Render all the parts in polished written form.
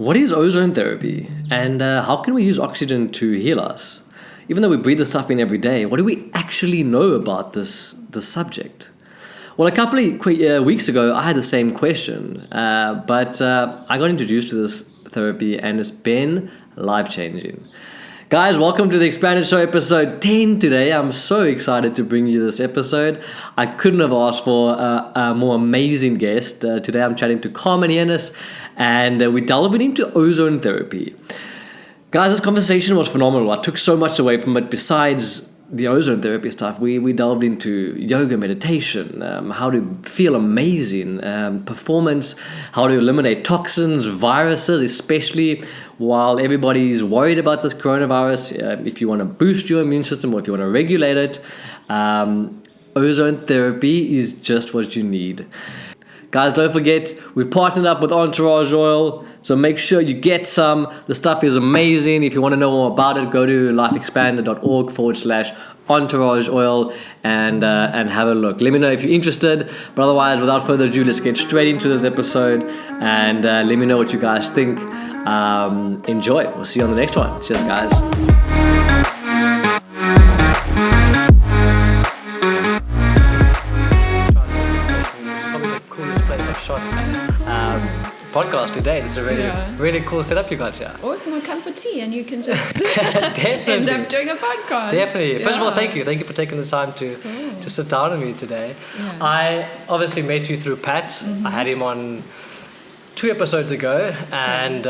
What is ozone therapy, and how can we use oxygen to heal us? Even though we breathe this stuff in every day, what do we actually know about this subject? Well, a couple of weeks ago, I had the same question, but I got introduced to this therapy, and it's been life-changing. Guys, welcome to the Expanded Show episode 10 today. I'm so excited to bring you this episode. I couldn't have asked for a more amazing guest. Today I'm chatting to Carmen Heunis, and we're delving into ozone therapy. Guys, this conversation was phenomenal. I took so much away from it. Besides the ozone therapy stuff, we delved into yoga, meditation, how to feel amazing, performance, how to eliminate toxins, viruses, especially while everybody's worried about this coronavirus. If you want to boost your immune system or if you want to regulate it, ozone therapy is just what you need. Guys, don't forget, we've partnered up with Entourage Oil, so make sure you get some. The stuff is amazing. If you want to know more about it, go to lifeexpanded.org/Entourage Oil and have a look. Let me know if you're interested. But otherwise, without further ado, let's get straight into this episode and let me know what you guys think. Enjoy. We'll see you on the next one. Cheers, guys. Podcast today. This is a really cool setup you got here. Awesome, a cup of tea, and you can just Definitely. end up doing a podcast. Definitely. First of all, thank you for taking the time to sit down with me today. I obviously met you through Pat. I had him on 2 episodes ago, and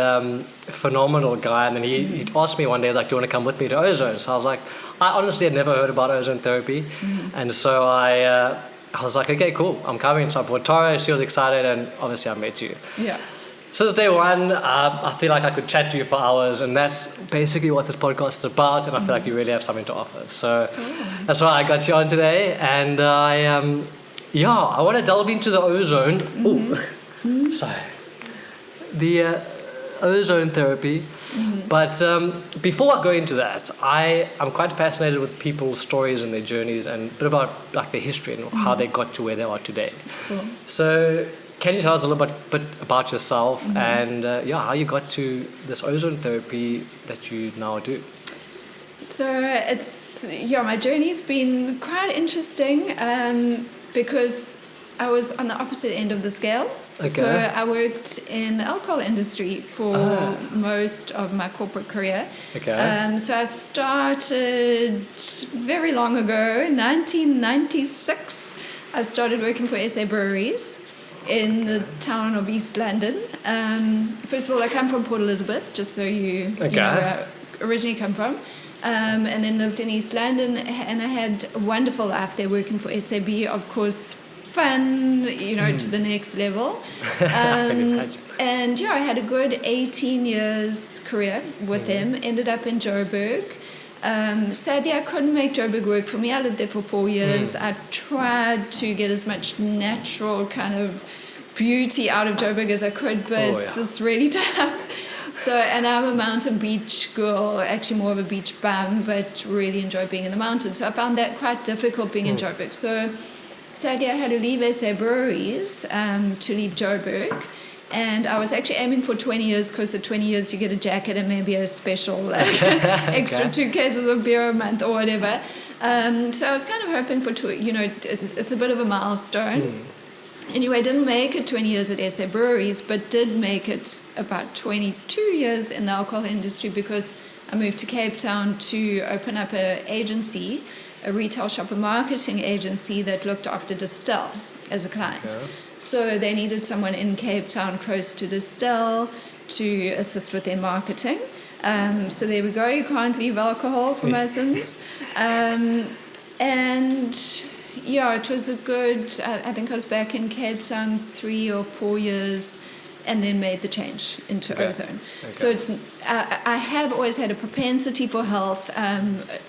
phenomenal guy. And then he asked me one day, like, do you want to come with me to Ozone? So I was like, I honestly had never heard about ozone therapy, and so I was like, okay, cool, I'm coming. So I brought Tara, she was excited, and obviously I met you. Yeah. Since day one, I feel like I could chat to you for hours, and that's basically what this podcast is about, and I feel like you really have something to offer. So that's why I got you on today, and I want to delve into the ozone. Sorry. The ozone therapy. But before I go into that, I'm quite fascinated with people's stories and their journeys and a bit about like their history and how they got to where they are today. Cool. So can you tell us a little bit about yourself and how you got to this ozone therapy that you now do? So my journey's been quite interesting because I was on the opposite end of the scale. Okay. So I worked in the alcohol industry for most of my corporate career. Okay. So I started very long ago, 1996. I started working for SA Breweries in the town of East London. First of all, I come from Port Elizabeth, just so you know where I originally come from. And then lived in East London, and I had a wonderful life there working for SAB, of course, fun, to the next level. And I had a good 18 years career with them, ended up in Joburg. Sadly, I couldn't make Joburg work for me. I lived there for 4 years. I tried to get as much natural kind of beauty out of Joburg as I could, but it's really tough. So, and I'm a mountain beach girl, actually more of a beach bum, but really enjoy being in the mountains. So I found that quite difficult being in Joburg. So sadly, I had to leave SA Breweries to leave Joburg. And I was actually aiming for 20 years because at 20 years you get a jacket and maybe a special extra 2 cases of beer a month or whatever. So I was kind of hoping for, it's a bit of a milestone. Anyway, I didn't make it 20 years at SA Breweries, but did make it about 22 years in the alcohol industry because I moved to Cape Town to open up an agency, a retail shopper marketing agency that looked after Distill as a client. Okay. So they needed someone in Cape Town close to Distill to assist with their marketing. So there we go, you can't leave alcohol for my sins. It was a good, I think I was back in Cape Town 3 or 4 years and then made the change into ozone. Okay. So I have always had a propensity for health,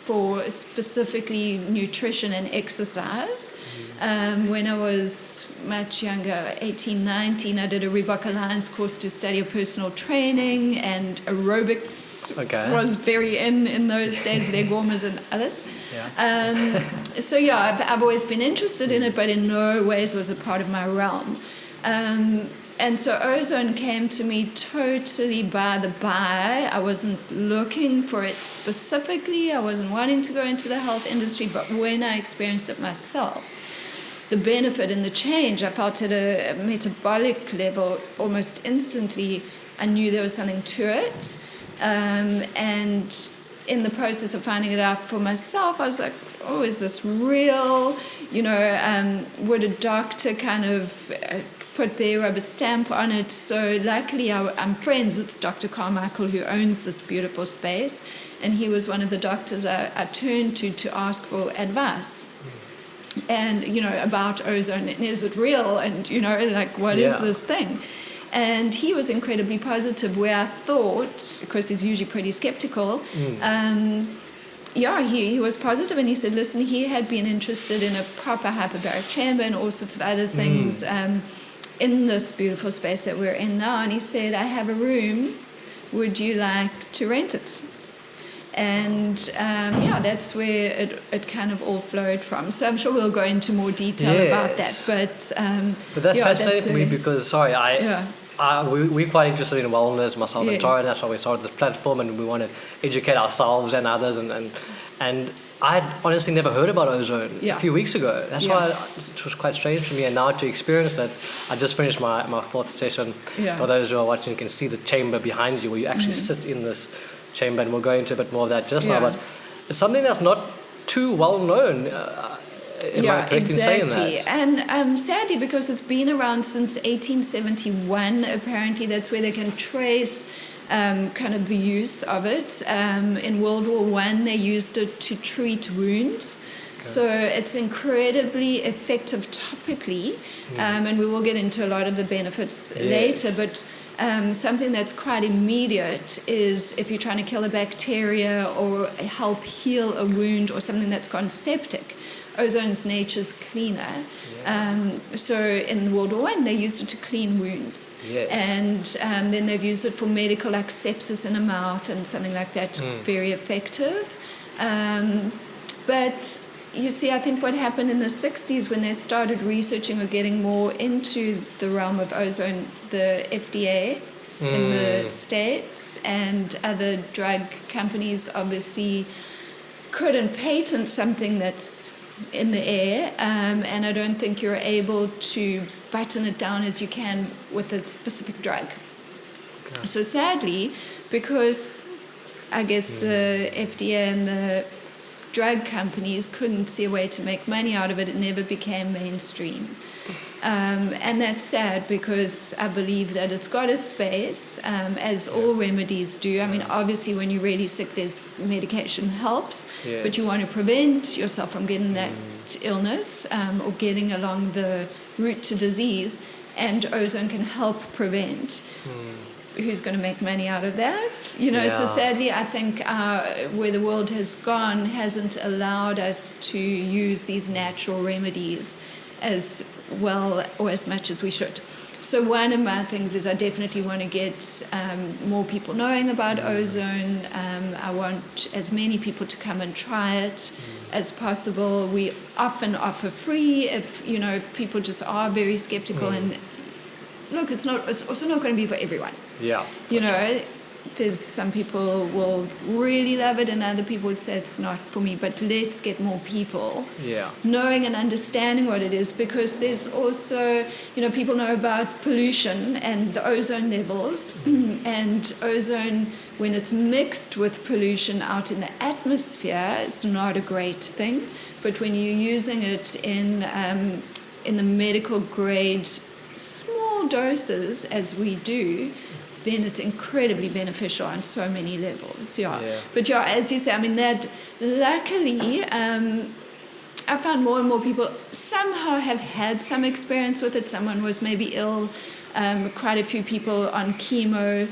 for specifically nutrition and exercise. When I was much younger, 18, 19, I did a Reebok Alliance course to study personal training, and aerobics was very in those days, leg warmers and others. I've always been interested in it, but in no ways was it part of my realm. And so ozone came to me totally by the by. I wasn't looking for it specifically. I wasn't wanting to go into the health industry, but when I experienced it myself, the benefit and the change, I felt at a metabolic level almost instantly. I knew there was something to it. And in the process of finding it out for myself, I was like, oh, is this real? Would a doctor kind of put their rubber stamp on it? So luckily I'm friends with Dr. Carmichael, who owns this beautiful space, and he was one of the doctors I turned to ask for advice. And about ozone, and is it real, and what is this thing? And he was incredibly positive, where I thought, because he's usually pretty skeptical, he was positive, and he said, listen, he had been interested in a proper hyperbaric chamber and all sorts of other things in this beautiful space that we're in now. And he said, I have a room, would you like to rent it? And that's where it kind of all flowed from. So I'm sure we'll go into more detail about that. But that's fascinating for me because, we're quite interested in wellness, myself and Darryn. That's why we started this platform, and we want to educate ourselves and others. And I had honestly never heard about ozone a few weeks ago. That's why it was quite strange for me. And now to experience that, I just finished my fourth session. For those who are watching, you can see the chamber behind you where you actually sit in this chamber, and we'll go into a bit more of that just now. But it's something that's not too well known. Am I correct in saying that? And sadly, because it's been around since 1871, apparently that's where they can trace kind of the use of it. In World War I, they used it to treat wounds. So it's incredibly effective topically, and we will get into a lot of the benefits later. But something that's quite immediate is if you're trying to kill a bacteria or help heal a wound or something that's gone septic. Ozone's nature's cleaner. So in World War I, they used it to clean wounds. And then they've used it for medical, like sepsis in a mouth and something like that, very effective. But you see, I think what happened in the 60s when they started researching or getting more into the realm of ozone, the FDA in the States and other drug companies obviously couldn't patent something that's in the air, and I don't think you're able to button it down as you can with a specific drug. So sadly, because I guess the FDA and the drug companies couldn't see a way to make money out of it, it never became mainstream. And that's sad because I believe that it's got a space, as all remedies do. I mean, obviously when you're really sick, there's medication helps, but you want to prevent yourself from getting that illness or getting along the route to disease, and ozone can help prevent. Who's going to make money out of that? So sadly, I think where the world has gone hasn't allowed us to use these natural remedies as well or as much as we should. So one of my things is I definitely want to get more people knowing about ozone. I want as many people to come and try it as possible. We often offer free if people just are very skeptical and look, it's also not going to be for everyone. There's some people will really love it and other people will say it's not for me, but let's get more people knowing and understanding what it is, because there's also, people know about pollution and the ozone levels and ozone, when it's mixed with pollution out in the atmosphere, it's not a great thing. But when you're using it in the medical grade small doses as we do, then it's incredibly beneficial on so many levels. But as you say, I mean, that luckily I found more and more people somehow have had some experience with it. Someone was maybe ill, quite a few people on chemo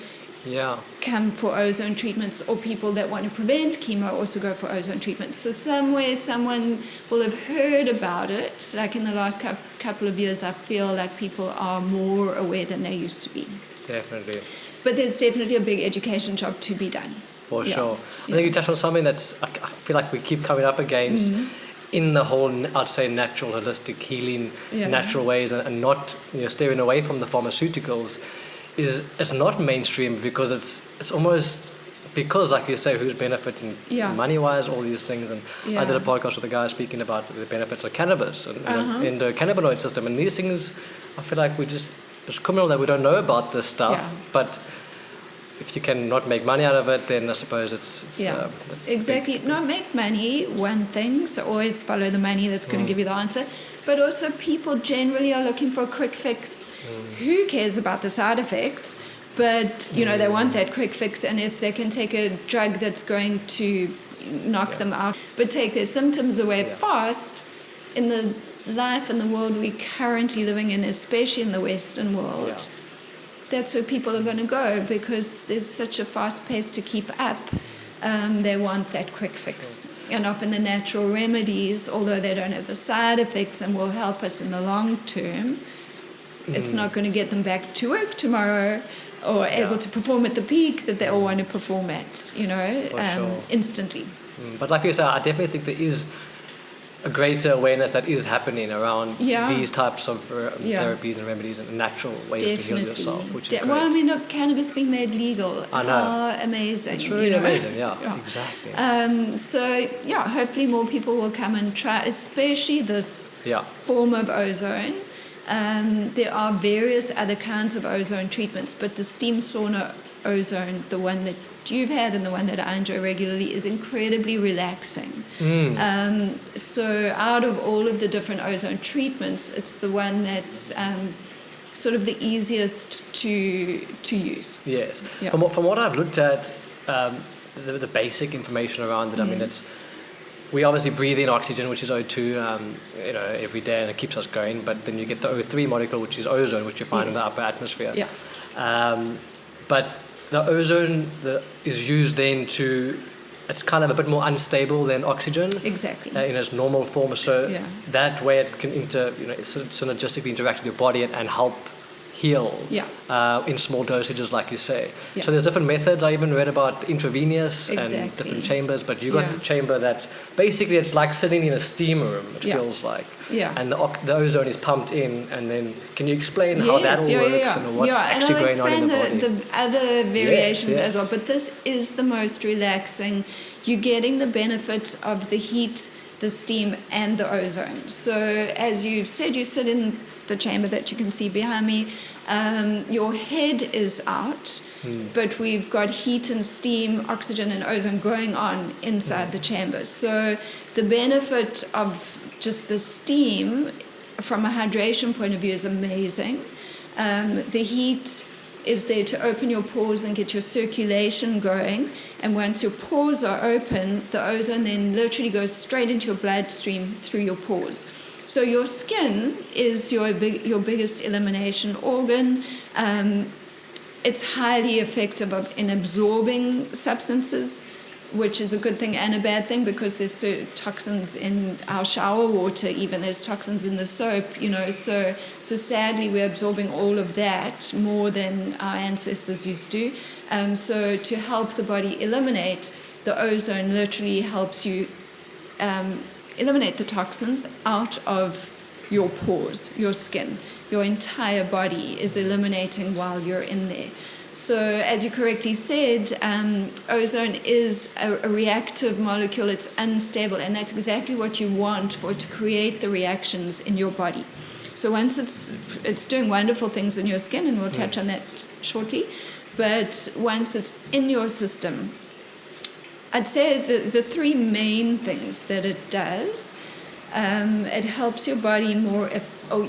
come for ozone treatments, or people that want to prevent chemo also go for ozone treatments. So somewhere someone will have heard about it. Like in the last couple of years, I feel like people are more aware than they used to be. Definitely. But there's definitely a big education job to be done. For sure. I think you touched on something that's, I feel like we keep coming up against. in the whole, I'd say, natural, holistic healing, natural ways, and not steering away from the pharmaceuticals, is not mainstream because it's almost, because, like you say, who's benefiting money-wise, all these things. And I did a podcast with a guy speaking about the benefits of cannabis and in the cannabinoid system. And these things, I feel like it's criminal that we don't know about this stuff. Yeah. But if you can not make money out of it, then I suppose it's exactly. Not make money, one thing. So always follow the money that's going to give you the answer. But also people generally are looking for a quick fix. Who cares about the side effects? But, they want that quick fix, and if they can take a drug that's going to knock them out, but take their symptoms away fast, in the life and the world we're currently living in, especially in the Western world, that's where people are going to go, because there's such a fast pace to keep up. They want that quick fix. And often the natural remedies, although they don't have the side effects and will help us in the long term, it's not going to get them back to work tomorrow, or able to perform at the peak that they all want to perform at, instantly. But like you said, I definitely think there is a greater awareness that is happening around these types of therapies and remedies and natural ways to heal yourself, which is great. Well, I mean, look, cannabis being made legal. I know. Amazing. It's really amazing, exactly. So, hopefully more people will come and try, especially this form of ozone. There are various other kinds of ozone treatments, but the steam sauna ozone, the one that you've had and the one that I enjoy regularly, is incredibly relaxing. So out of all of the different ozone treatments, it's the one that's sort of the easiest to use. Yes. Yeah. From what I've looked at, the basic information around it, I mean, we obviously breathe in oxygen, which is O2, every day, and it keeps us going. But then you get the O3 molecule, which is ozone, which you find in the upper atmosphere. Yeah. But the ozone is used then it's kind of a bit more unstable than oxygen. Exactly. In its normal form. So that way it can synergistically interact with your body and help heal in small dosages, like you say. Yeah. So there's different methods. I even read about intravenous and different chambers, but you got the chamber that's basically, it's like sitting in a steam room, it feels like. Yeah. And the ozone is pumped in, and then can you explain how that all works and what's actually going on in the body? The other variations as well, but this is the most relaxing. You're getting the benefits of the heat, the steam, and the ozone. So as you've said, you sit in the chamber that you can see behind me. Your head is out, but we've got heat and steam, oxygen and ozone going on inside the chamber. So the benefit of just the steam from a hydration point of view is amazing. The heat is there to open your pores and get your circulation going, and once your pores are open, the ozone then literally goes straight into your bloodstream through your pores. So your skin is your biggest elimination organ. It's highly effective in absorbing substances, which is a good thing and a bad thing, because there's toxins in our shower water, even there's toxins in the soap, so sadly we're absorbing all of that more than our ancestors used to. So to help the body eliminate, the ozone literally helps you eliminate the toxins out of your pores, your skin. Your entire body is eliminating while you're in there. So as you correctly said, ozone is a reactive molecule. It's unstable, and that's exactly what you want for it to create the reactions in your body. So once it's doing wonderful things in your skin, and we'll touch on that shortly, but once it's in your system, I'd say the three main things that it does, it helps your body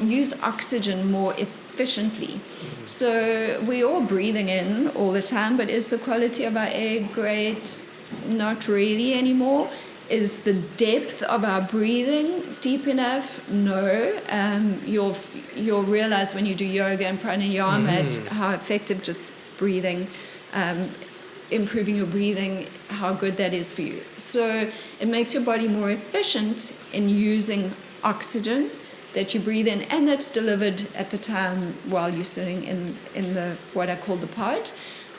use oxygen more efficiently. So we're all breathing in all the time, but is the quality of our air great? Not really anymore. Is the depth of our breathing deep enough? No. You'll realize when you do yoga and pranayama how effective just breathing, improving your breathing, how good that is for you. So it makes your body more efficient in using oxygen that you breathe in, and that's delivered at the time while you're sitting in the what I call the pod.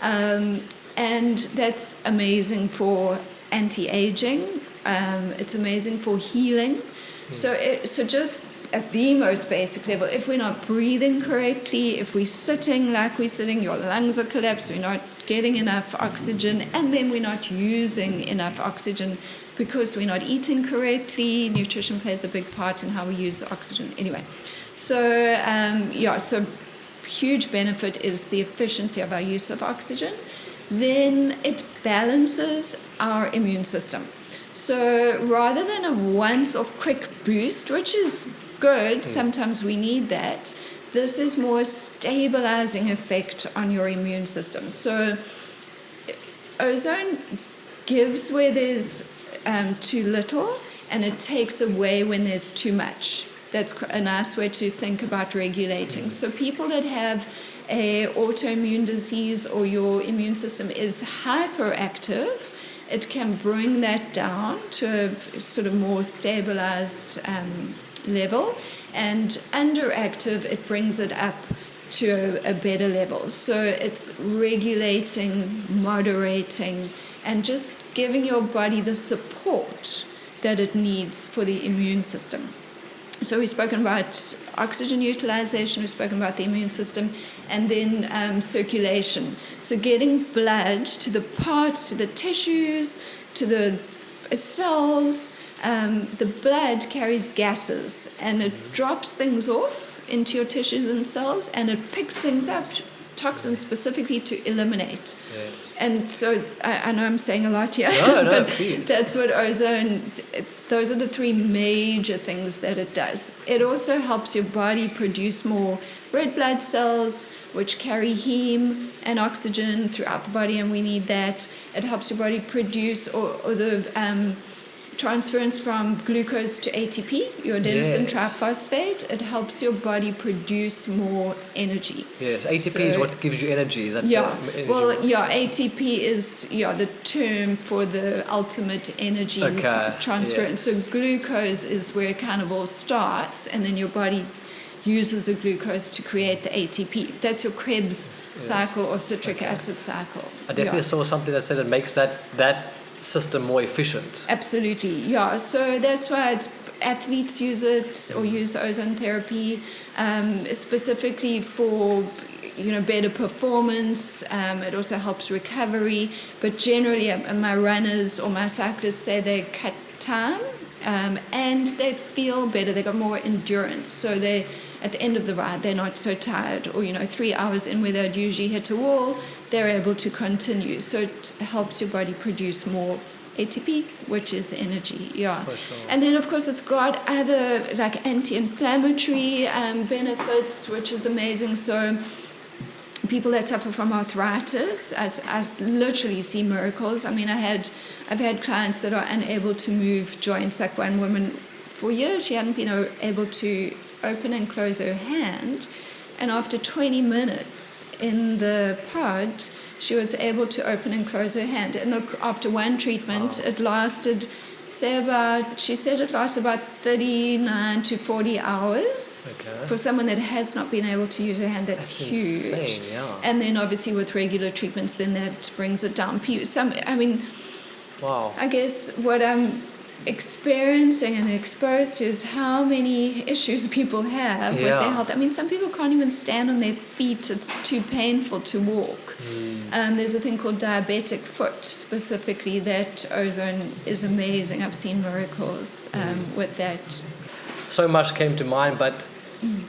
And that's amazing for anti-aging. It's amazing for healing. So just at the most basic level, if we're not breathing correctly, if we're sitting like we're sitting, your lungs are collapsed, we're not getting enough oxygen, and then we're not using enough oxygen because we're not eating correctly. Nutrition plays a big part in how we use oxygen. Anyway, so so huge benefit is the efficiency of our use of oxygen. Then it balances our immune system. So rather than a once-off quick boost, which is good, sometimes we need that, this is more stabilizing effect on your immune system. So ozone gives where there's too little, and it takes away when there's too much. That's a nice way to think about regulating. So people that have a autoimmune disease or your immune system is hyperactive, it can bring that down to a sort of more stabilized level, and underactive, it brings it up to a better level. So it's regulating, moderating, and just giving your body the support that it needs for the immune system. So we've spoken about oxygen utilization, we've spoken about the immune system, and then circulation. So getting blood to the parts, to the tissues, to the cells. The blood carries gases, and it drops things off into your tissues and cells, and it picks things up, toxins specifically, to eliminate. Yeah. And so I know I'm saying a lot here, but please. That's what ozone, those are the three major things that it does. It also helps your body produce more red blood cells, which carry heme and oxygen throughout the body, and we need that. It helps your body produce or the transference from glucose to ATP, your adenosine triphosphate. It helps your body produce more energy. Yes, ATP is what gives you energy. Is that ATP is the term for the ultimate energy transfer. Yes. So glucose is where it kind of all starts, and then your body uses the glucose to create the ATP. That's your Krebs cycle or citric acid cycle. I definitely saw something that said it makes that system more efficient. Absolutely, so that's why athletes use it, or use ozone therapy specifically for better performance. It also helps recovery, but generally my runners or my cyclists say they cut time and they feel better, they got more endurance, so they at the end of the ride they're not so tired, or 3 hours in where they'd usually hit a wall, they're able to continue. So it helps your body produce more ATP, which is energy. For sure. And then of course it's got other like anti-inflammatory benefits, which is amazing. So people that suffer from arthritis, I literally see miracles. I mean, I've had clients that are unable to move joints. Like one woman, for years she hadn't been able to open and close her hand, and after 20 minutes in the pod, she was able to open and close her hand. And look, after one treatment, it lasted, she said it lasted about 39 to 40 hours. Okay. For someone that has not been able to use her hand, that's huge. Insane, yeah. And then obviously with regular treatments, then that brings it down. Wow. I guess what I'm experiencing and exposed to is how many issues people have with their health. I mean, some people can't even stand on their feet. It's too painful to walk. There's a thing called diabetic foot specifically, that ozone is amazing. I've seen miracles with that. So much came to mind, but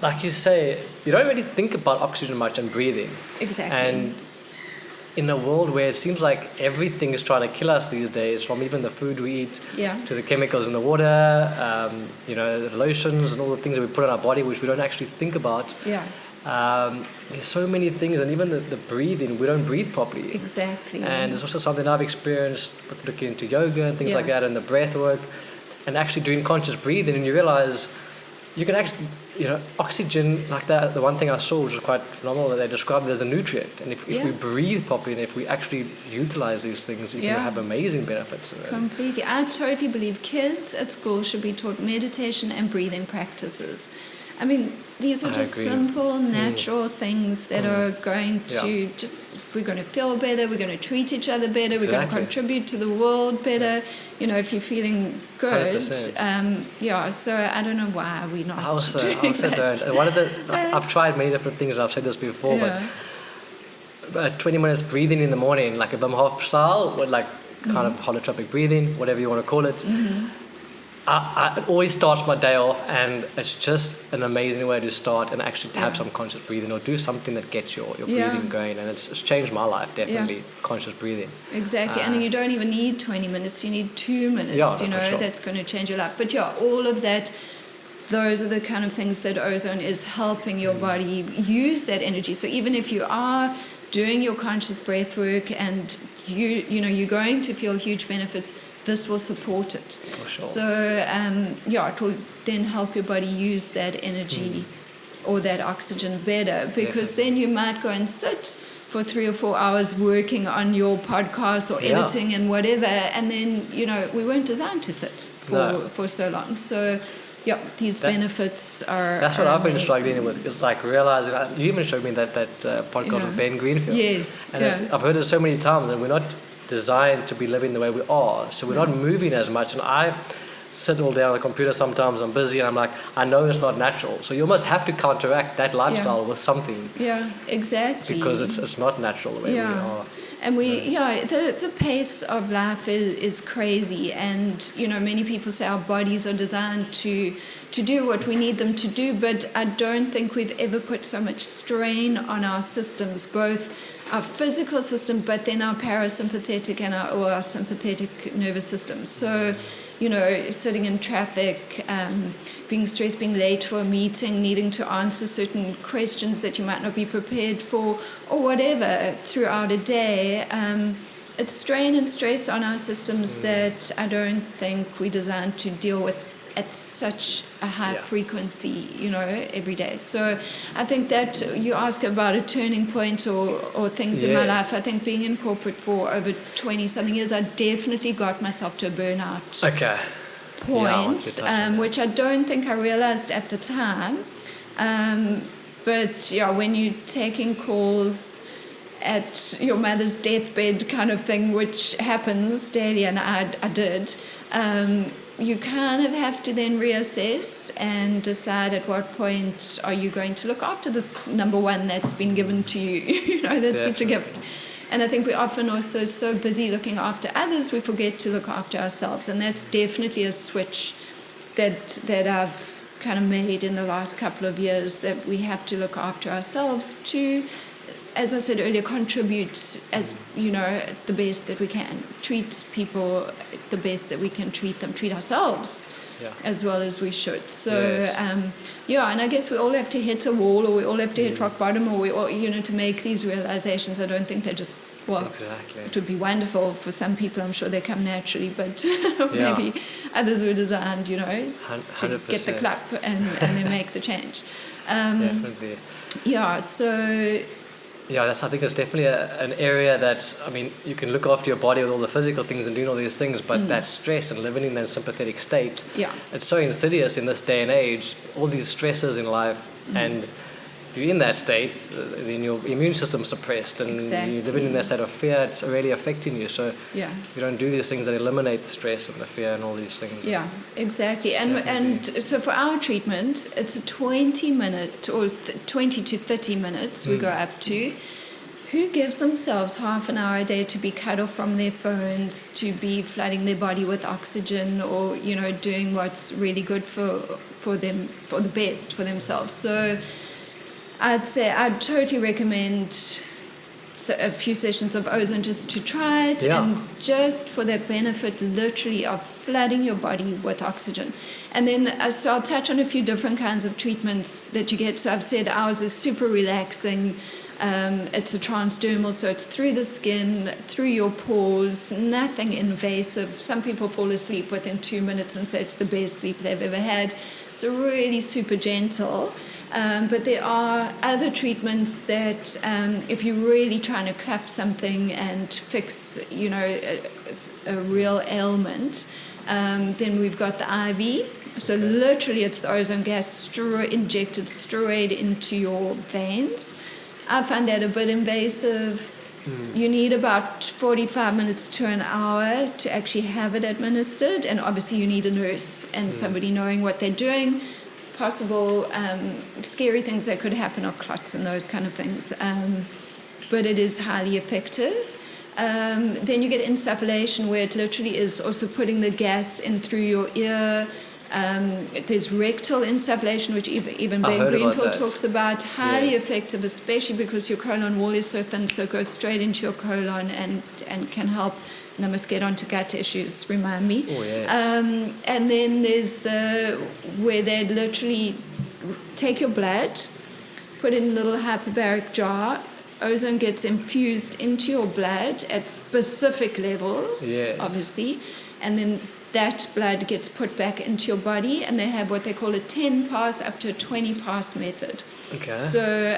like you say, you don't really think about oxygen much and breathing. Exactly. And in a world where it seems like everything is trying to kill us these days, from even the food we eat to the chemicals in the water, the lotions and all the things that we put on our body, which we don't actually think about. There's so many things, and even the breathing, we don't breathe properly. Exactly. And it's also something I've experienced with looking into yoga and things like that, and the breath work, and actually doing conscious breathing, and you realize you can actually, oxygen, like that, the one thing I saw, which was quite phenomenal, that they described it as a nutrient. And if we breathe properly, and if we actually utilize these things, you can have amazing benefits. Completely. I totally believe kids at school should be taught meditation and breathing practices. I mean, these are just agree. simple, natural things that are going to Yeah. just, if we're going to feel better, we're going to treat each other better, we're going to Exactly. contribute to the world better, you know, if you're feeling good. 100%. So I don't know why we're not I also doing that. don't. And one of the, I've tried many different things, and I've said this before, but 20 minutes breathing in the morning, like a Wim Hof style, with like kind of holotropic breathing, whatever you want to call it. It always starts my day off, and it's just an amazing way to start and actually have some conscious breathing, or do something that gets your breathing going. And it's changed my life, definitely, conscious breathing. Exactly. And you don't even need 20 minutes, you need 2 minutes, you know, for sure. That's going to change your life. But all of that, those are the kind of things that Ozone is helping your body use that energy. So even if you are doing your conscious breath work and you're going to feel huge benefits, this will support it. For sure. So, it will then help your body use that energy or that oxygen better, because then you might go and sit for 3 or 4 hours working on your podcast or editing and whatever, and then, we weren't designed to sit for so long. So, these benefits are... That's what I've been amazing. struggling with. It's like realizing, you even showed me that podcast with Ben Greenfield. Yes. And I've heard it so many times, and we're not designed to be living the way we are, so we're not moving as much. And I sit all day on the computer sometimes, I'm busy, and I'm like, I know it's not natural, so you almost have to counteract that lifestyle with something, exactly, because it's not natural the way we are. And the pace of life is crazy, and many people say our bodies are designed to do what we need them to do, but I don't think we've ever put so much strain on our systems, both our physical system, but then our parasympathetic and our sympathetic nervous system. So, sitting in traffic, being stressed, being late for a meeting, needing to answer certain questions that you might not be prepared for, or whatever, throughout a day. It's strain and stress on our systems that I don't think we're designed to deal with at such a high frequency, every day. So I think that you ask about a turning point or things in my life. I think being in corporate for over 20-something years, I definitely got myself to a burnout point, which I don't think I realized at the time. But when you're taking calls at your mother's deathbed kind of thing, which happens daily, and I did, you kind of have to then reassess and decide at what point are you going to look after this number one that's been given to you. That's such a gift. And I think we often also so busy looking after others, we forget to look after ourselves. And that's definitely a switch that I've kind of made in the last couple of years, that we have to look after ourselves to, as I said earlier, contribute as, the best that we can. Treat people the best that we can treat them. Treat ourselves as well as we should. So, and I guess we all have to hit a wall, or we all have to hit rock bottom, or we all, to make these realizations. I don't think they're just, it would be wonderful for some people. I'm sure they come naturally, but maybe others were designed, to 100%. get the clap and then make the change. Definitely. So... I think it's definitely an area that, you can look after your body with all the physical things and doing all these things, but that stress and living in that sympathetic state, it's so insidious in this day and age, all these stresses in life, and if you're in that state, then your immune system's suppressed, and you're living in that state of fear, it's really affecting you. So you don't do these things that eliminate the stress and the fear and all these things. Yeah, exactly. And so for our treatment, it's a 20-minute or 20 to 30 minutes we go up to. Who gives themselves half an hour a day to be cut off from their phones, to be flooding their body with oxygen, or, doing what's really good for them, for the best for themselves. So I'd say I'd totally recommend a few sessions of Ozone just to try it, and just for the benefit literally of flooding your body with oxygen. And then so I'll touch on a few different kinds of treatments that you get. So I've said ours is super relaxing. It's a transdermal, so it's through the skin, through your pores, nothing invasive. Some people fall asleep within 2 minutes and say it's the best sleep they've ever had. So really super gentle. But there are other treatments that if you're really trying to clap something and fix, a real ailment, then we've got the IV. So literally it's the ozone gas injected straight into your veins. I find that a bit invasive. You need about 45 minutes to an hour to actually have it administered, and obviously you need a nurse and somebody knowing what they're doing. Possible scary things that could happen are clots and those kind of things, but it is highly effective. Then you get insufflation, where it literally is also putting the gas in through your ear. There's rectal insufflation, which even Ben Greenfield talks about, highly effective, especially because your colon wall is so thin, so it goes straight into your colon and can help. And I must get on to gut issues, remind me. Oh, yes. And then there's where they literally take your blood, put it in a little hyperbaric jar. Ozone gets infused into your blood at specific levels, obviously, and then that blood gets put back into your body, and they have what they call a 10 pass up to a 20 pass method. Okay. So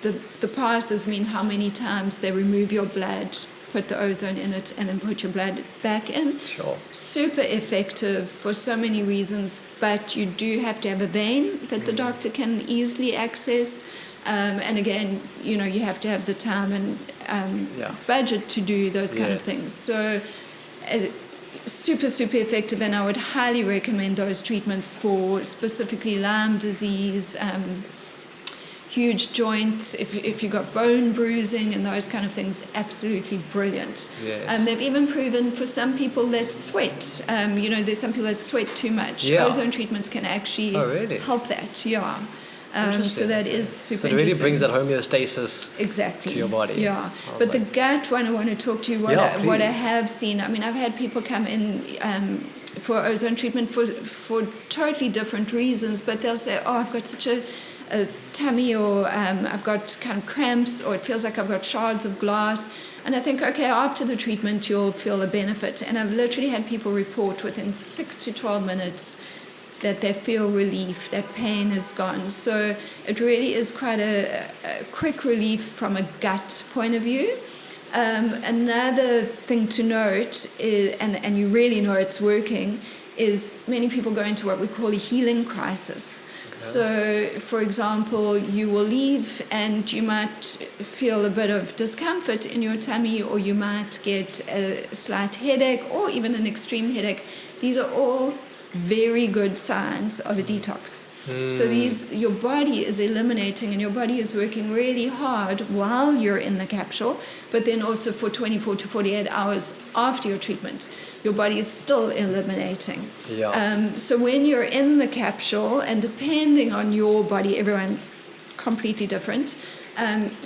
the passes mean how many times they remove your blood, put the ozone in it, and then put your blood back in. Sure. Super effective for so many reasons, but you do have to have a vein that the doctor can easily access. And again, you have to have the time and budget to do those kind of things. So super, super effective, and I would highly recommend those treatments for specifically Lyme disease, huge joints, if you've got bone bruising and those kind of things, absolutely brilliant. Yes. They've even proven for some people that sweat, there's some people that sweat too much. Ozone treatments can actually help that, so that is super. So it really brings that homeostasis to your body. Yeah, but the gut one I want to talk to you what I have seen. I mean, I've had people come in for ozone treatment for totally different reasons, but they'll say, "Oh, I've got such a tummy," or "I've got kind of cramps," or "It feels like I've got shards of glass." And I think, okay, after the treatment, you'll feel a benefit. And I've literally had people report within 6 to 12 minutes that they feel relief, that pain is gone. So it really is quite a quick relief from a gut point of view. Another thing to note is, and you really know it's working, is many people go into what we call a healing crisis. Okay. So, for example, you will leave and you might feel a bit of discomfort in your tummy, or you might get a slight headache or even an extreme headache. These are all very good signs of a detox. So your body is eliminating, and your body is working really hard while you're in the capsule, but then also for 24 to 48 hours after your treatment, your body is still eliminating. So when you're in the capsule, and depending on your body, everyone's completely different,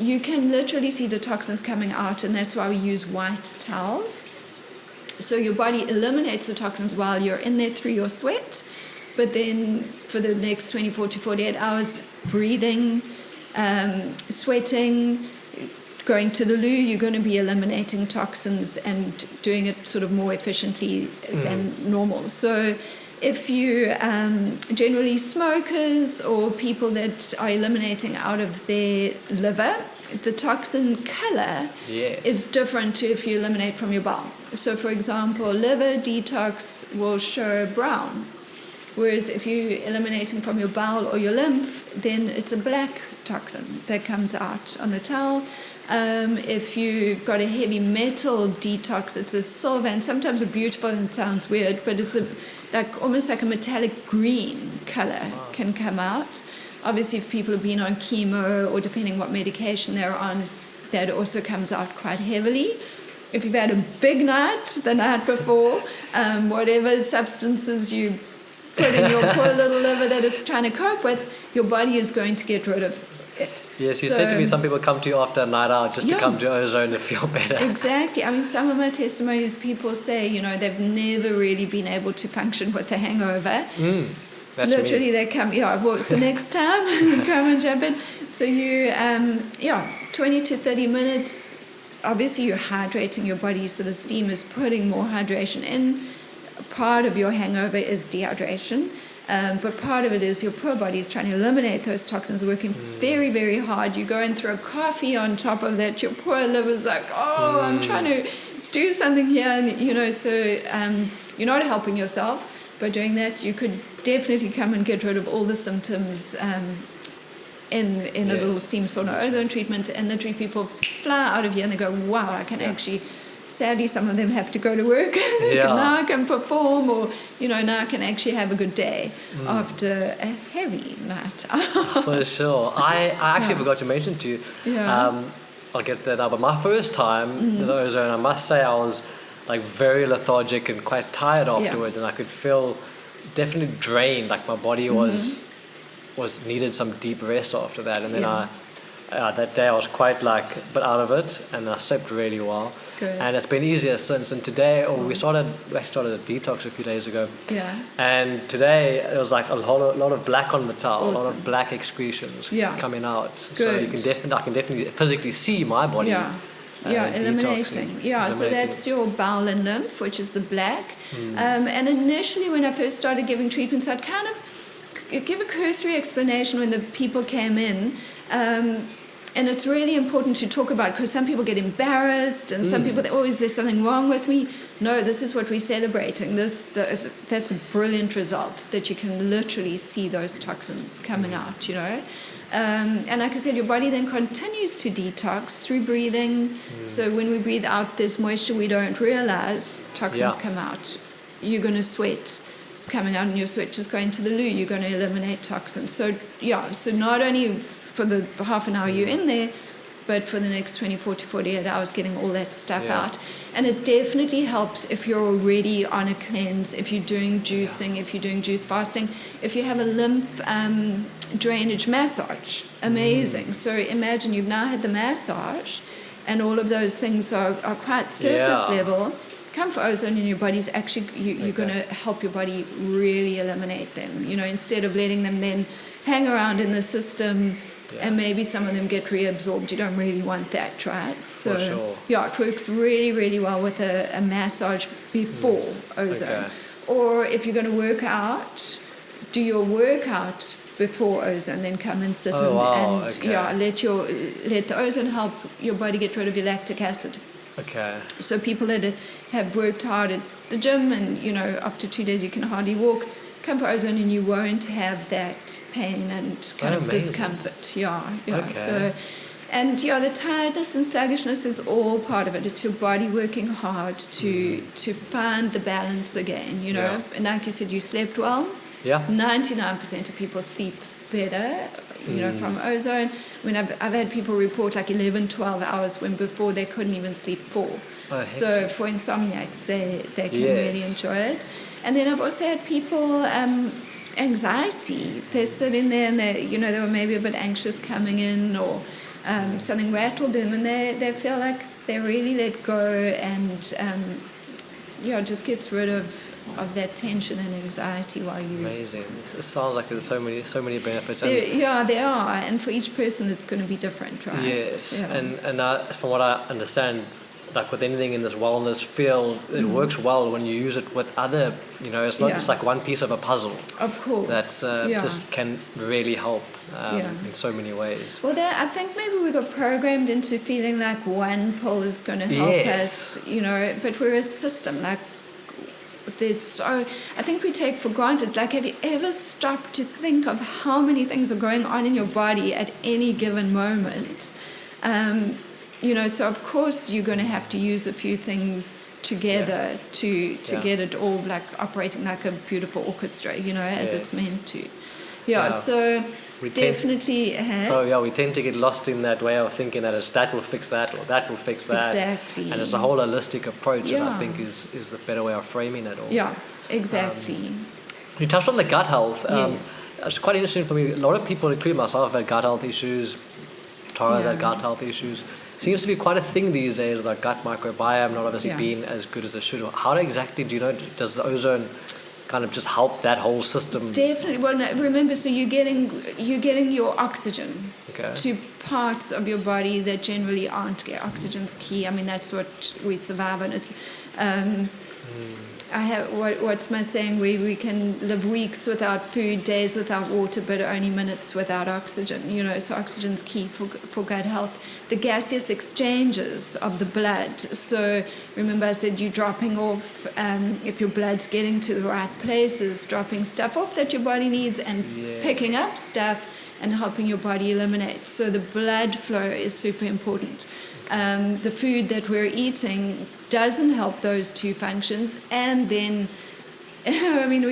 you can literally see the toxins coming out, and that's why we use white towels. So your body eliminates the toxins while you're in there through your sweat, but then for the next 24 to 48 hours, breathing, sweating, going to the loo, you're going to be eliminating toxins and doing it sort of more efficiently than normal. So if you generally smokers or people that are eliminating out of their liver, the toxin color is different to if you eliminate from your bowel. So, for example, liver detox will show brown, whereas if you're eliminating from your bowel or your lymph, then it's a black toxin that comes out on the towel. If you've got a heavy metal detox, it's a silver, and sometimes a beautiful, and it sounds weird, but it's almost like a metallic green color can come out. Obviously, if people have been on chemo or depending what medication they're on, that also comes out quite heavily. If you've had a big night the night before, whatever substances you put in your poor little liver that it's trying to cope with, your body is going to get rid of it. Yes, you said to me some people come to you after a night out just to come to Ozone to feel better. Exactly. I mean, some of my testimonies, people say, they've never really been able to function with a hangover. That's literally me. They come, so next time you come and jump in. So you, 20 to 30 minutes, obviously you're hydrating your body, so the steam is putting more hydration in. Part of your hangover is dehydration, but part of it is your poor body is trying to eliminate those toxins, working very, very hard. You go in through a coffee on top of that, your poor liver's like, I'm trying to do something here, and so you're not helping yourself. by doing that, you could definitely come and get rid of all the symptoms in a little steam sauna ozone treatment, and literally people fly out of here and they go, wow, I can actually, sadly some of them have to go to work, now I can perform, or now I can actually have a good day after a heavy night out. For sure. I actually forgot to mention to you, I'll get to that now, but my first time with ozone, I must say I was like very lethargic and quite tired afterwards, and I could feel definitely drained, like my body was needed some deep rest after that. And then that day I was quite like a bit out of it, and I slept really well. Good. And it's been easier since. And today, we started a Detox a few days ago. Yeah. And today it was like a lot of black on the towel, a lot of black excretions coming out. Good. So I can definitely physically see my body. Eliminating. So that's your bowel and lymph, which is the black. And initially when I first started giving treatments, I'd kind of give a cursory explanation when the people came in. And it's really important to talk about, because some people get embarrassed, and some people, is there something wrong with me? No, this is what we're celebrating. That's a brilliant result, that you can literally see those toxins coming out, And like I said, your body then continues to detox through breathing. So when we breathe out, there's moisture we don't realize, toxins come out. You're going to sweat. It's coming out in your sweat, just going to the loo. You're going to eliminate toxins. So not only for the half an hour you're in there, but for the next 24 to 48 hours, getting all that stuff out. And it definitely helps if you're already on a cleanse, if you're doing juicing, if you're doing juice fasting, if you have a lymph drainage massage. Amazing. So imagine you've now had the massage, and all of those things are quite surface level. Come for ozone, and your body's actually, you're going to help your body really eliminate them. Instead of letting them then hang around in the system, and maybe some of them get reabsorbed. You don't really want that, right? So, for sure. It works really, really well with a massage before ozone. Or if you're going to work out, do your workout before ozone, then come and sit and let the ozone help your body get rid of your lactic acid. Okay. So people that have worked hard at the gym, and after 2 days you can hardly walk, come for ozone and you won't have that pain and kind of discomfort. So, and the tiredness and sluggishness is all part of it. It's your body working hard to find the balance again. And like you said, you slept well. 99% of people sleep better, from ozone. I mean, I've had people report like 11, 12 hours when before they couldn't even sleep 4. So for insomniacs, they can really enjoy it. And then I've also had people, anxiety. They're sitting there and they were maybe a bit anxious coming in, or something rattled them, and they feel like they really let go, and just gets rid of that tension and anxiety while you. Amazing. It sounds like there's so many benefits. There are, and for each person it's going to be different, right? Yes, and from what I understand, like with anything in this wellness field, it works well when you use it with other, it's not just like one piece of a puzzle. Of course. That's just can really help in so many ways. Well, I think maybe we got programmed into feeling like one pill is going to help us, but we're a system. Like, I think we take for granted, like, have you ever stopped to think of how many things are going on in your body at any given moment? So of course you're going to have to use a few things together to get it all like operating like a beautiful orchestra, as it's meant to. So we definitely. We tend to get lost in that way of thinking that that will fix that, or that will fix that. Exactly. And it's a whole holistic approach, and I think is the better way of framing it all. Yeah, exactly. You touched on the gut health. It's quite interesting for me. A lot of people, including myself, have had gut health issues. Tara's had gut health issues. Seems to be quite a thing these days, the gut microbiome not obviously being as good as it should. How exactly does the ozone kind of just help that whole system? Definitely. Well, no, remember, so you're getting your oxygen to parts of your body that generally aren't. Oxygen's key. I mean, that's what we survive on. It's I have what's my saying? We can live weeks without food, days without water, but only minutes without oxygen. You know, so oxygen's key for gut health. The gaseous exchanges of the blood. So remember, I said you're dropping off. If your blood's getting to the right places, dropping stuff off that your body needs, and picking up stuff and helping your body eliminate. So the blood flow is super important. The food that we're eating doesn't help those two functions. And then, I mean,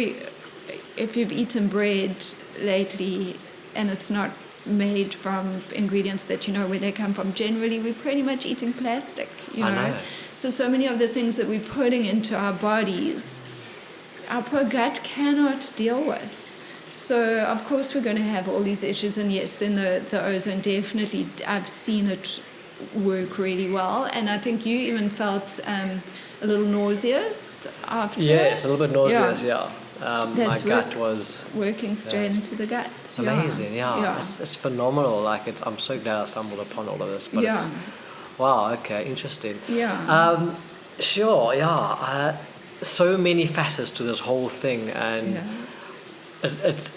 if you've eaten bread lately and it's not made from ingredients that you know where they come from, generally we're pretty much eating plastic, you know. I know. So many of the things that we're putting into our bodies, our poor gut cannot deal with. So, of course, we're going to have all these issues. And yes, then the ozone definitely, I've seen it work really well. And I think you even felt a little nauseous after. Yes, a little bit nauseous, yeah. My gut was working straight into the gut. Amazing, yeah. It's phenomenal. Like, I'm so glad I stumbled upon all of this. But it's, wow, okay, interesting. Yeah. Sure, yeah. So many facets to this whole thing, and it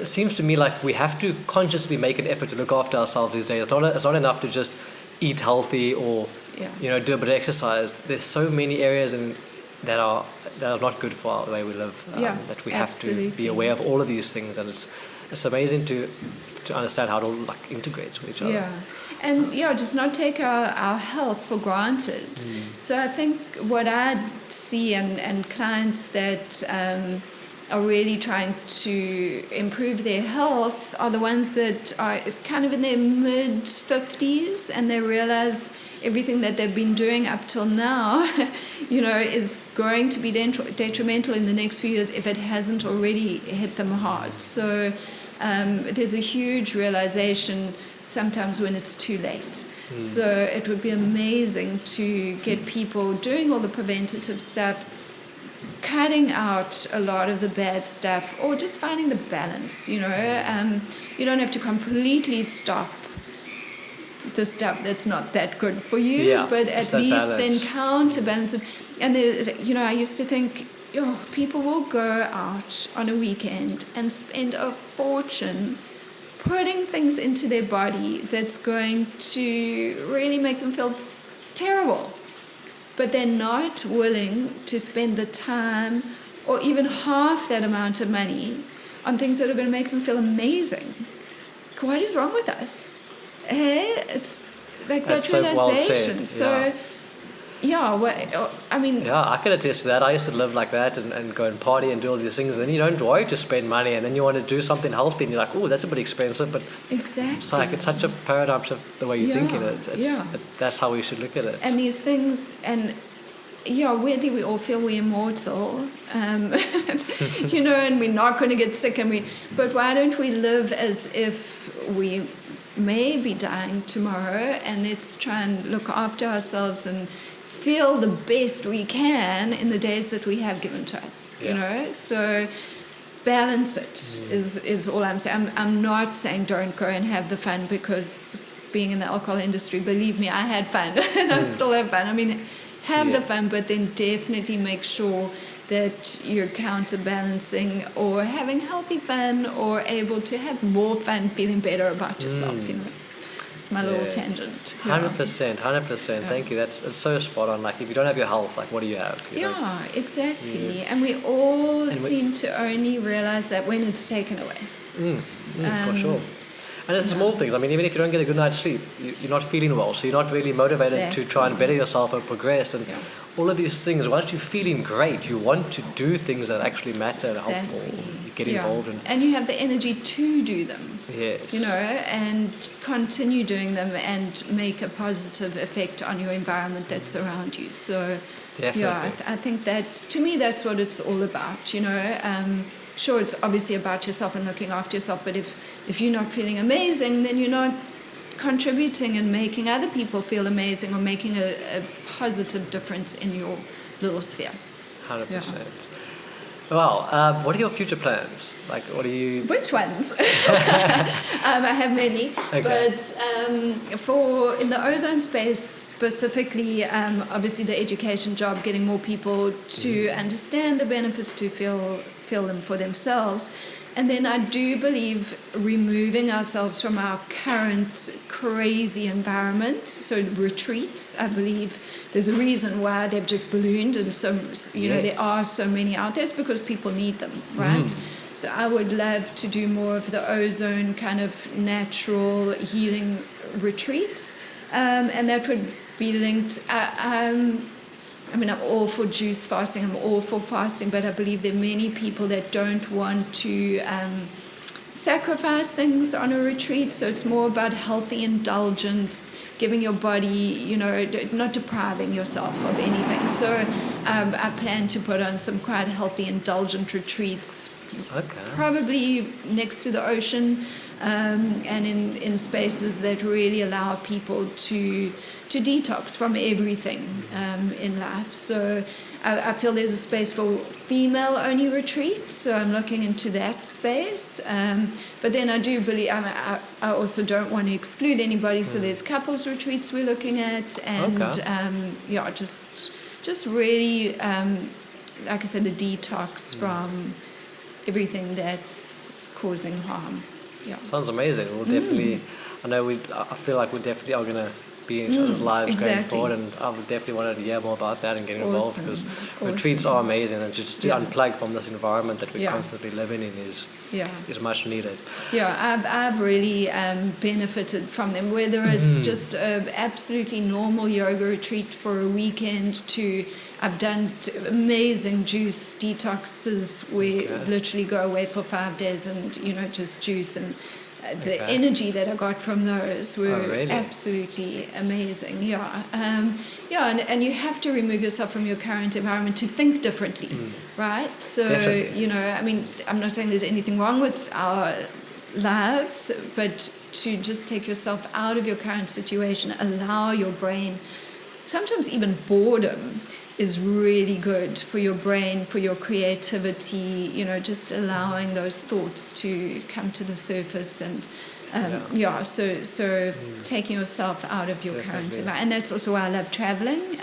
seems to me like we have to consciously make an effort to look after ourselves these days. It's not enough to just eat healthy or do a bit of exercise. There's so many areas that are not good for the way we live. That we have to be aware of all of these things, and it's amazing to understand how it all like integrates with each other. Yeah. And just not take our health for granted. So I think what I see and clients that are really trying to improve their health are the ones that are kind of in their mid-50s, and they realize everything that they've been doing up till now, is going to be detrimental in the next few years if it hasn't already hit them hard. So there's a huge realization sometimes when it's too late. So it would be amazing to get people doing all the preventative stuff, cutting out a lot of the bad stuff, or just finding the balance. You don't have to completely stop the stuff that's not that good for you, but at least then counterbalance it. And I used to think, people will go out on a weekend and spend a fortune putting things into their body that's going to really make them feel terrible. But they're not willing to spend the time or even half that amount of money on things that are going to make them feel amazing. What is wrong with us? It's like that realization. So I can attest to that. I used to live like that and go and party and do all these things, and then you don't worry to spend money, and then you want to do something healthy and you're like, oh, that's a bit expensive, but exactly. It's such a paradigm shift the way you're thinking it. That's how we should look at it. And these things, and weirdly we all feel we're immortal, and we're not going to get sick, but why don't we live as if we may be dying tomorrow, and let's try and look after ourselves and feel the best we can in the days that we have given to us, so balance it is all I'm saying. I'm not saying don't go and have the fun, because being in the alcohol industry, believe me, I had fun and I still have fun. I mean, have the fun, but then definitely make sure that you're counterbalancing or having healthy fun, or able to have more fun, feeling better about yourself, It's my little tangent. 100%. Thank you. It's so spot on. Like, if you don't have your health, like, what do you have? Exactly. And we all seem to only realize that when it's taken away. For sure. And it's small things. I mean, even if you don't get a good night's sleep, you're not feeling well, so you're not really motivated to try and better yourself or progress. And all of these things, once you're feeling great, you want to do things that actually matter and helpful. You get involved in. And you have the energy to do them. Yes. And continue doing them and make a positive effect on your environment that's around you. So, definitely. I think to me, that's what it's all about, Sure, it's obviously about yourself and looking after yourself, but if you're not feeling amazing, then you're not contributing and making other people feel amazing, or making a positive difference in your little sphere. 100%. Wow. What are your future plans? Like, what are you... Which ones? I have many. Okay. But in the ozone space specifically, obviously the education job, getting more people to understand the benefits, to feel them for themselves. And then I do believe removing ourselves from our current crazy environment, so retreats, I believe there's a reason why they've just ballooned, and so, there are so many out there. It's because people need them, right? So I would love to do more of the ozone kind of natural healing retreats, and that would be linked. I'm all for juice fasting, I'm all for fasting, but I believe there are many people that don't want to sacrifice things on a retreat, so it's more about healthy indulgence, giving your body, not depriving yourself of anything. So I plan to put on some quite healthy, indulgent retreats, probably next to the ocean, and in spaces that really allow people to detox from everything in life. So I feel there's a space for female-only retreats, so I'm looking into that space. But then I do believe, I also don't want to exclude anybody, so there's couples retreats we're looking at, and just really, like I said, the detox from everything that's causing harm. Yeah. Sounds amazing. We'll definitely, I feel like we definitely are going to be in each other's lives going forward, and I would definitely want to hear more about that and getting involved, because retreats are amazing, and just to unplug from this environment that we're constantly living in is much needed. Yeah, I've really benefited from them, whether it's just an absolutely normal yoga retreat for a weekend to I've done amazing juice detoxes where literally go away for 5 days and just juice, and the energy that I got from those were absolutely amazing. And you have to remove yourself from your current environment to think differently, right? So I'm not saying there's anything wrong with our lives, but to just take yourself out of your current situation, allow your brain, sometimes even boredom is really good for your brain, for your creativity, just allowing those thoughts to come to the surface, and so taking yourself out of your current environment. And that's also why I love traveling.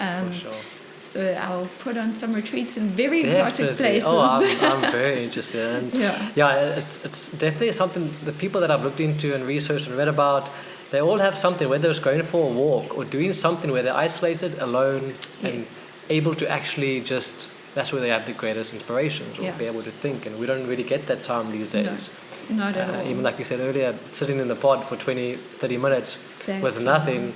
So I'll put on some retreats in very exotic places. Oh, I'm very interested. And it's definitely something, the people that I've looked into and researched and read about, they all have something, whether it's going for a walk or doing something where they're isolated, alone, and able to actually that's where they have the greatest inspirations, or be able to think, and we don't really get that time these days. No, not at all. Even like you said earlier, sitting in the pod for 20-30 minutes with nothing,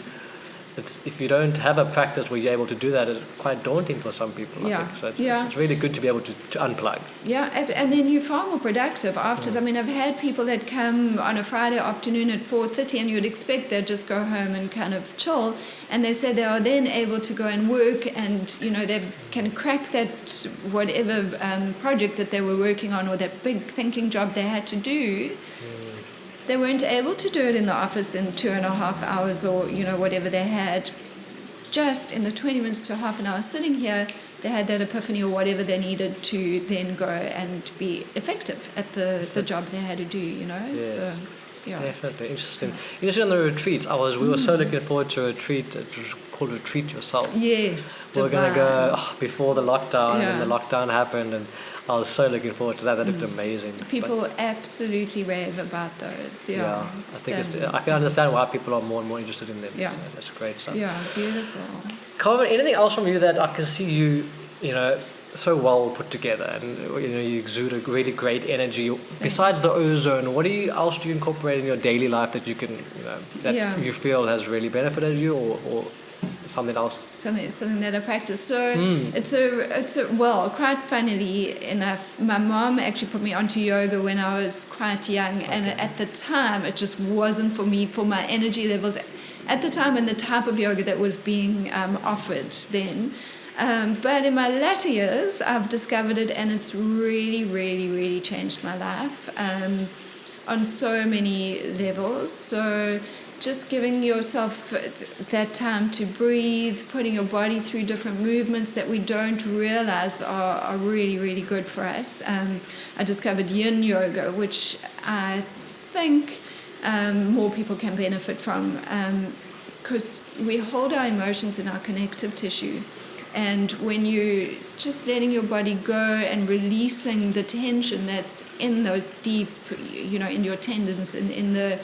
if you don't have a practice where you're able to do that, it's quite daunting for some people, I think. So it's really good to be able to unplug. Yeah, and then you're far more productive after. I've had people that come on a Friday afternoon at 4:30, and you'd expect they'd just go home and kind of chill, and they say they are then able to go and work, and they can crack that whatever project that they were working on, or that big thinking job they had to do. They weren't able to do it in the office in 2.5 hours, or whatever they had. Just in the 20 minutes to half an hour sitting here, they had that epiphany or whatever they needed to then go and be effective at the job they had to do. Yes. So, definitely interesting. Interesting on the retreats. We were so looking forward to a retreat. It was called Retreat Yourself. Yes. We were going to go before the lockdown, and then the lockdown happened, and I was so looking forward to that. That looked amazing. People absolutely rave about those. I think I can understand why people are more and more interested in them. So that's great stuff. Yeah, beautiful. Carmen, anything else from you that I can see you, so well put together, and you exude a really great energy. Besides the ozone, what else do you incorporate in your daily life that you can, you feel has really benefited you, or something else? Something that I practice. So quite funnily enough, my mom actually put me onto yoga when I was quite young, and at the time it just wasn't for me, for my energy levels at the time and the type of yoga that was being offered then. But in my latter years, I've discovered it, and it's really, really, really changed my life on so many levels. So just giving yourself that time to breathe, putting your body through different movements that we don't realize are really, really good for us. I discovered yin yoga, which I think more people can benefit from, because we hold our emotions in our connective tissue. And when you're just letting your body go and releasing the tension that's in those deep, in your tendons and in the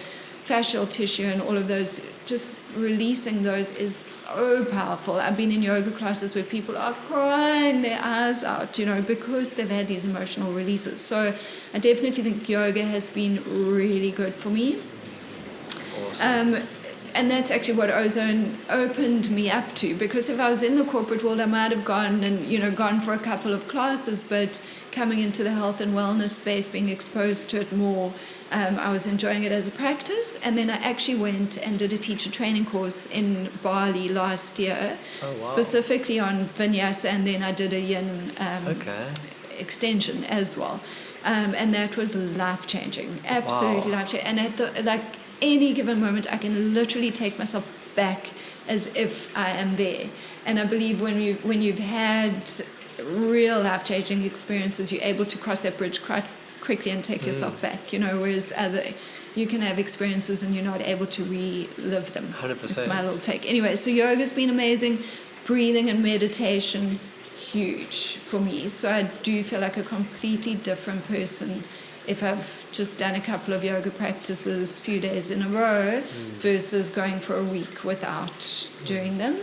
fascial tissue and all of those, just releasing those is so powerful. I've been in yoga classes where people are crying their eyes out, because they've had these emotional releases. So I definitely think yoga has been really good for me. Awesome. And that's actually what Ozone opened me up to, because if I was in the corporate world, I might have gone for a couple of classes, but coming into the health and wellness space, being exposed to it more, I was enjoying it as a practice. And then I actually went and did a teacher training course in Bali last year, specifically on vinyasa, and then I did a yin extension as well. And that was life-changing, absolutely life-changing. And at any given moment, I can literally take myself back as if I am there. And I believe when you've had real life-changing experiences, you're able to cross that bridge quite quickly and take yourself back, whereas you can have experiences and you're not able to relive them. 100%. It's my little take. Anyway, so yoga's been amazing. Breathing and meditation, huge for me. So I do feel like a completely different person if I've just done a couple of yoga practices, few days in a row, versus going for a week without doing them.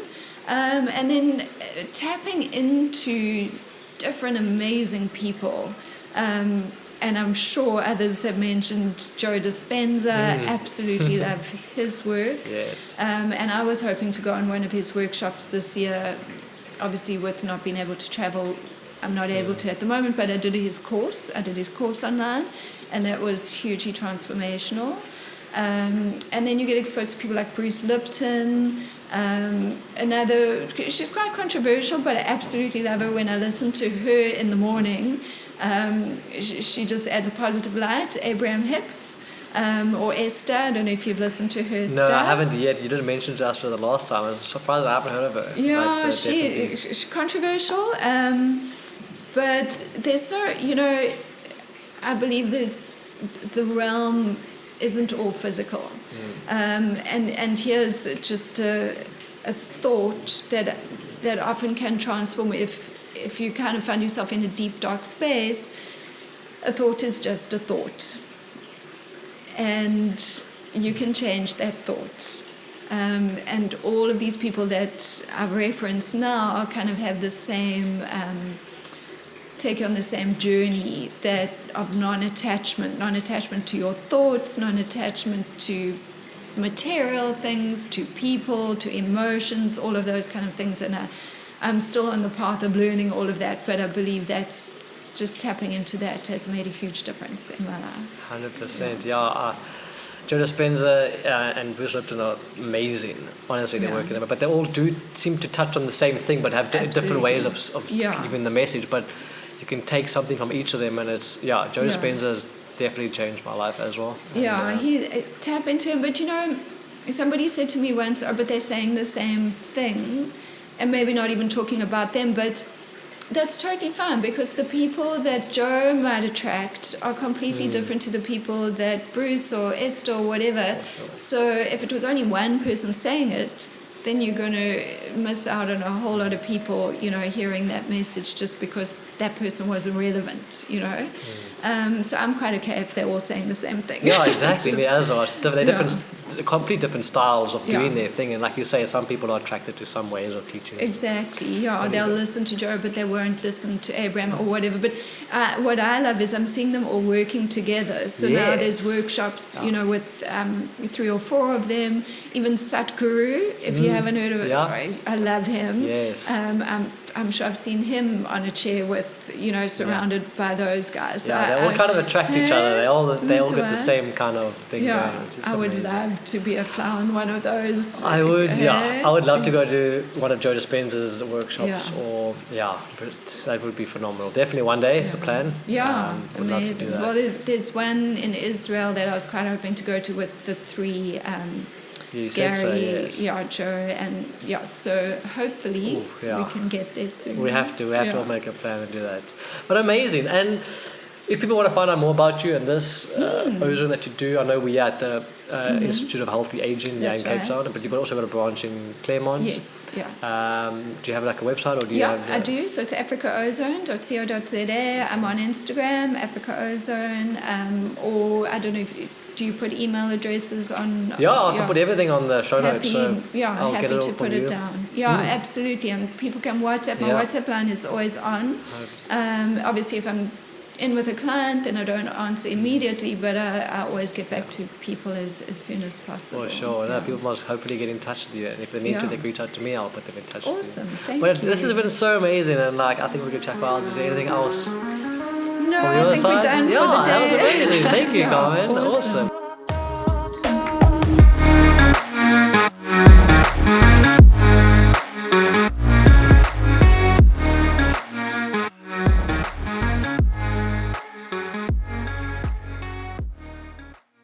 And then tapping into different amazing people. And I'm sure others have mentioned Joe Dispenza. Absolutely love his work. Yes. And I was hoping to go on one of his workshops this year. Obviously, with not being able to travel, I'm not able to at the moment, but I did his course. Online, and that was hugely transformational. And then you get exposed to people like Bruce Lipton. She's quite controversial, but I absolutely love her. When I listen to her in the morning, she just adds a positive light. Abraham Hicks. Or Esther, I don't know if you've listened to her stuff. No, I haven't yet. You didn't mention Esther the last time. I was surprised I haven't heard of her. Yeah, she's controversial. But there's I believe the realm isn't all physical. And here's just a thought that often can transform if you kind of find yourself in a deep, dark space. A thought is just a thought. And you can change that thought. And all of these people that I've referenced now kind of have the same, take you on the same journey of non-attachment to your thoughts, non-attachment to material things, to people, to emotions, all of those kind of things. And I'm still on the path of learning all of that, but I believe that's just tapping into that has made a huge difference in my life. 100%, yeah. Joe Dispenza and Bruce Lipton are amazing. Honestly, they work in them, but they all do seem to touch on the same thing, but have different ways of giving the message. But you can take something from each of them, and it's Joe Dispenza has definitely changed my life as well. And, he tap into him. But somebody said to me once, but they're saying the same thing, and maybe not even talking about them, but that's totally fine, because the people that Joe might attract are completely different to the people that Bruce or Esther or whatever. So if it was only one person saying it, then you're going to miss out on a whole lot of people, hearing that message just because that person wasn't relevant, So I'm quite okay if they're all saying the same thing. Yeah, exactly. They're complete different styles of doing their thing. And like you say, some people are attracted to some ways of teaching. Exactly, they'll listen to Joe, but they won't listen to Abraham or whatever. But what I love is I'm seeing them all working together. So now there's workshops, with 3 or 4 of them. Even Satguru, if you haven't heard of it, I love him. Yes. I'm sure I've seen him on a chair with, surrounded by those guys. So they all kind of attract each other. They all get the same kind of thing going. I would love to be a flower in one of those. I would, I would love to go to one of Joe Dispenza's workshops, that would be phenomenal. Definitely one day, it's a plan. Would love to do that. Well, there's one in Israel that I was quite hoping to go to with the 3 You said so, Gary, yes. Joe, and so hopefully we can get there soon. We have to all make a plan and do that. But amazing. And if people want to find out more about you and this ozone that you do, I know we are at the Institute of Healthy Aging in Cape Town, but you've also got a branch in Claremont. Yes, yeah. Do you have like a website, or do you have? I do. So it's africaozone.co.za. I'm on Instagram, africaozone, or I don't know do you put email addresses on? Yeah, I can put everything on the show notes. So I'll happy get it all to from put you. it down. Yeah, absolutely. And people can WhatsApp. My WhatsApp line is always on. Obviously, if I'm in with a client, then I don't answer immediately, but I always get back to people as soon as possible. For sure. No, people must hopefully get in touch with you, and if they need to, they can reach out to me. I'll put them in touch with you. Awesome. Thank you. you. This has been so amazing, and like I think we could chat for hours. Is there anything else? No, I think we're done for the day. Yeah, that was amazing. Thank you, Carmen. Awesome.